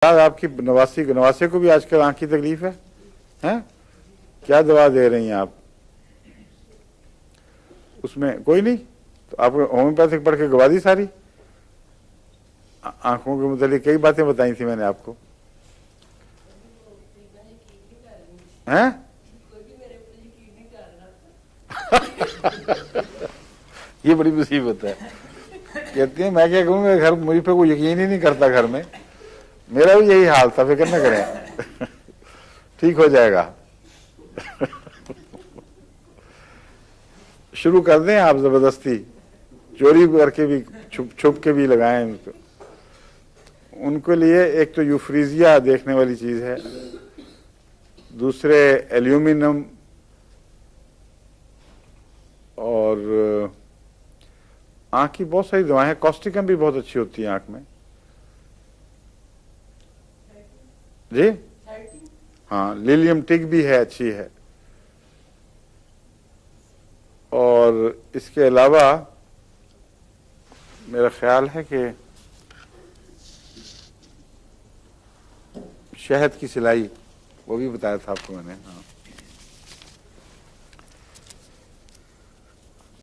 आपकी नवासे को भी आजकल आंख की तकलीफ है, हैं? क्या दवा दे रही हैं आप? उसमें कोई नहीं तो आप होम्योपैथिक पढ़ के गवा दी सारी। आंखों के मुतालिक कई बातें बताई थी मैंने आपको, हैं? ये बड़ी मुसीबत है। कहती है मैं क्या कहूँ, मेरे घर मुझ पे कोई यकीन ही नहीं करता घर में। मेरा भी यही हाल था, फिक्र न करें। ठीक हो जाएगा। शुरू कर दें आप जबरदस्ती, चोरी करके भी छुप छुप के भी लगाएं उनको। उनके लिए एक तो यूफ्रीजिया देखने वाली चीज है, दूसरे एल्यूमिनियम और आंख की बहुत सारी दवाएं हैं। कॉस्टिकम भी बहुत अच्छी होती है आंख में जी। हाँ, लिलियम टिक भी है, अच्छी है। और इसके अलावा मेरा ख्याल है कि शहद की सिलाई, वो भी बताया था आपको मैंने। हाँ।